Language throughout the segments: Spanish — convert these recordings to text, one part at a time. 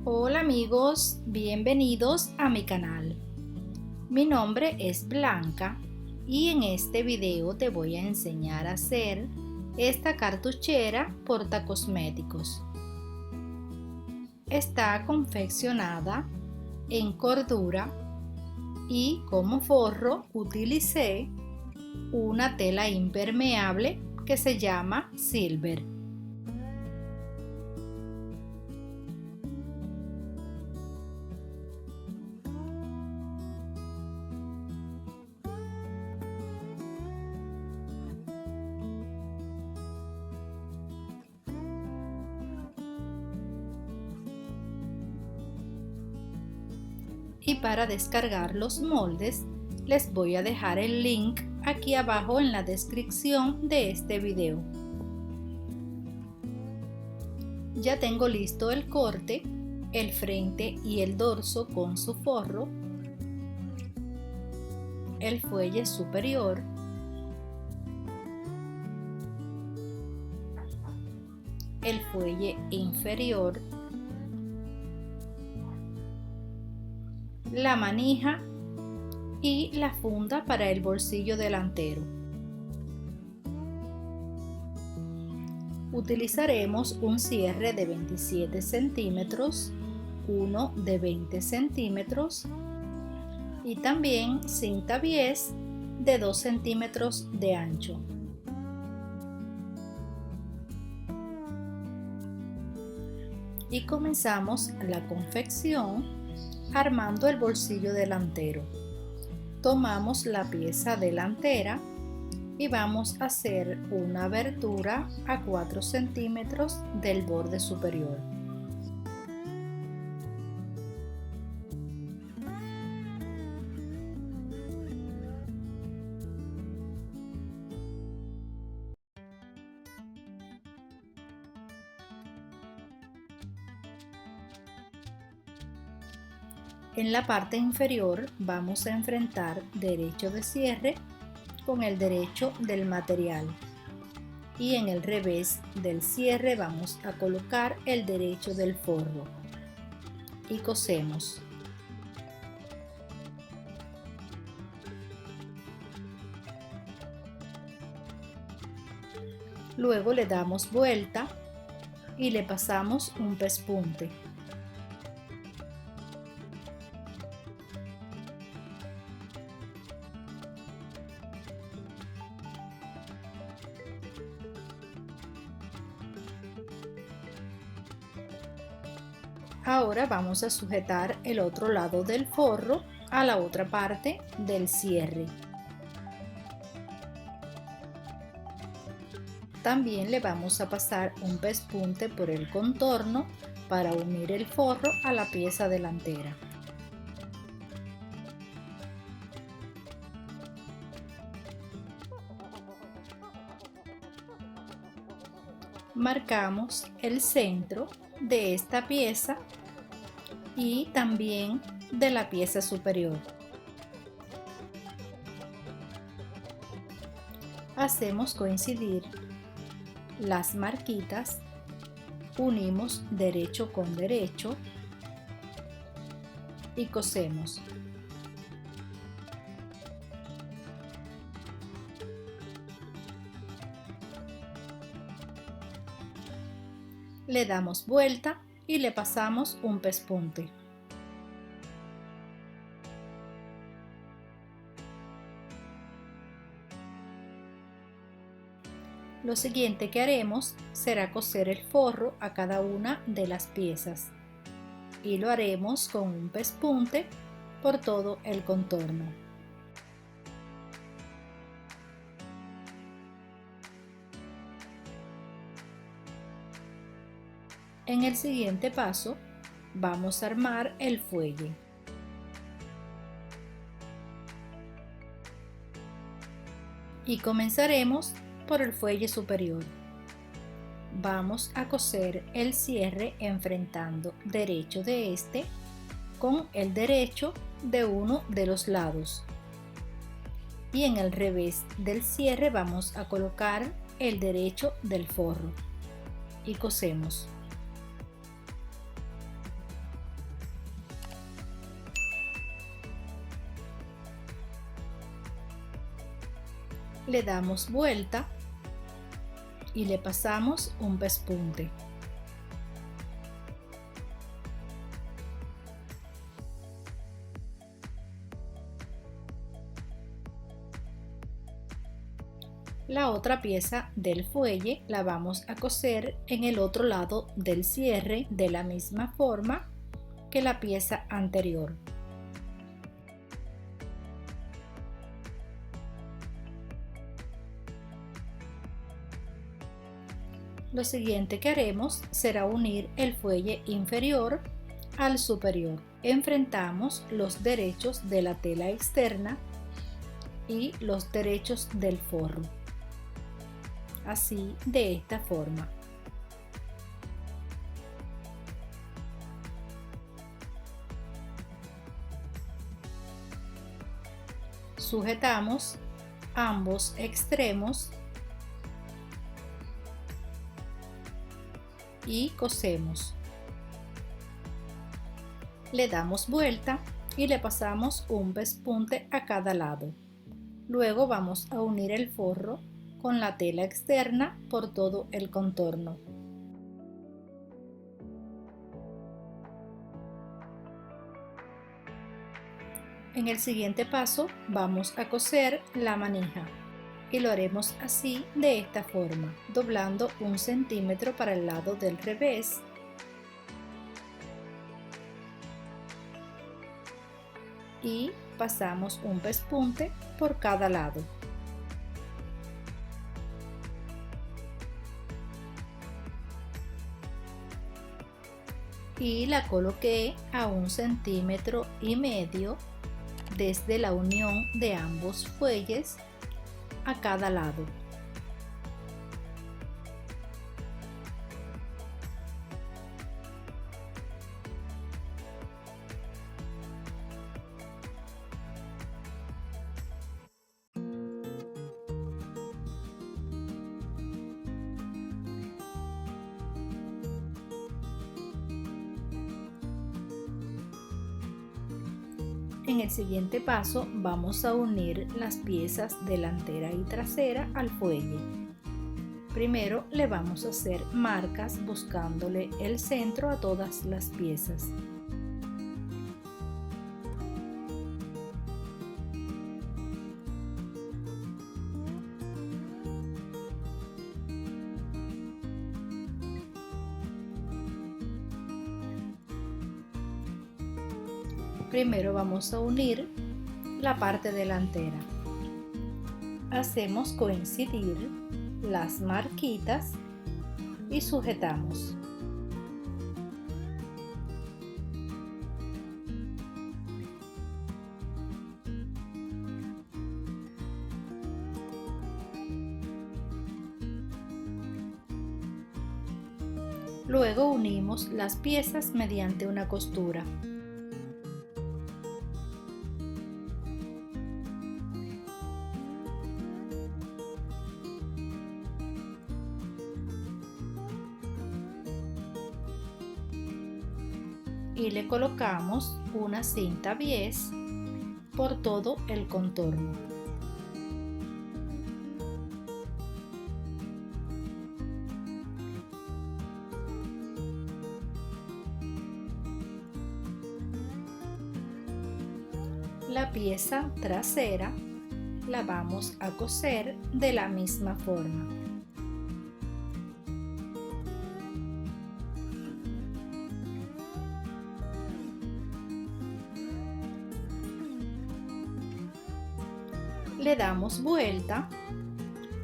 Hola amigos, bienvenidos a mi canal. Mi nombre es Blanca y en este video te voy a enseñar a hacer esta cartuchera portacosméticos. Está confeccionada en cordura y como forro utilicé una tela impermeable que se llama Silver. Y para descargar los moldes les voy a dejar el link aquí abajo en la descripción de este video. Ya tengo listo el corte, el frente y el dorso con su forro, el fuelle superior, el fuelle inferior, la manija y la funda para el bolsillo delantero. Utilizaremos un cierre de 27 centímetros, uno de 20 centímetros y también cinta bies de 2 centímetros de ancho. Y comenzamos la confección armando el bolsillo delantero. Tomamos la pieza delantera y vamos a hacer una abertura a 4 centímetros del borde superior. En la parte inferior vamos a enfrentar derecho de cierre con el derecho del material y en el revés del cierre vamos a colocar el derecho del forro y cosemos. Luego le damos vuelta y le pasamos un pespunte. Ahora vamos a sujetar el otro lado del forro a la otra parte del cierre. También le vamos a pasar un pespunte por el contorno para unir el forro a la pieza delantera. Marcamos el centro de esta pieza y también de la pieza superior. Hacemos coincidir las marquitas, unimos derecho con derecho y cosemos. Le damos vuelta y le pasamos un pespunte. Lo siguiente que haremos será coser el forro a cada una de las piezas y lo haremos con un pespunte por todo el contorno. En el siguiente paso vamos a armar el fuelle. Y comenzaremos por el fuelle superior. Vamos a coser el cierre enfrentando derecho de este con el derecho de uno de los lados. Y en el revés del cierre vamos a colocar el derecho del forro y cosemos. Le damos vuelta y le pasamos un pespunte. La otra pieza del fuelle la vamos a coser en el otro lado del cierre de la misma forma que la pieza anterior. Lo siguiente que haremos será unir el fuelle inferior al superior. Enfrentamos los derechos de la tela externa y los derechos del forro. Así, de esta forma. Sujetamos ambos extremos y cosemos. Le damos vuelta y le pasamos un pespunte a cada lado. Luego vamos a unir el forro con la tela externa por todo el contorno. En el siguiente paso vamos a coser la manija y lo haremos así, de esta forma, doblando 1 centímetro para el lado del revés y pasamos un pespunte por cada lado. Y la coloqué a 1,5 centímetros desde la unión de ambos fuelles a cada lado. En el siguiente paso vamos a unir las piezas delantera y trasera al fuelle. Primero le vamos a hacer marcas buscándole el centro a todas las piezas. Primero vamos a unir la parte delantera. Hacemos coincidir las marquitas y sujetamos. Luego unimos las piezas mediante una costura. Y le colocamos una cinta bies por todo el contorno. La pieza trasera la vamos a coser de la misma forma. Le damos vuelta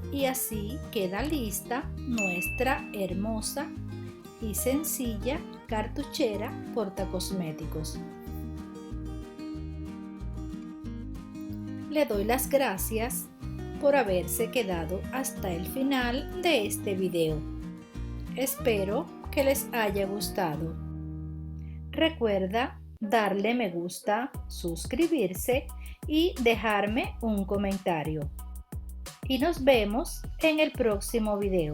y así queda lista nuestra hermosa y sencilla cartuchera portacosméticos. Le doy las gracias por haberse quedado hasta el final de este video. Espero que les haya gustado. Recuerda darle me gusta, suscribirse y dejarme un comentario. Y nos vemos en el próximo video.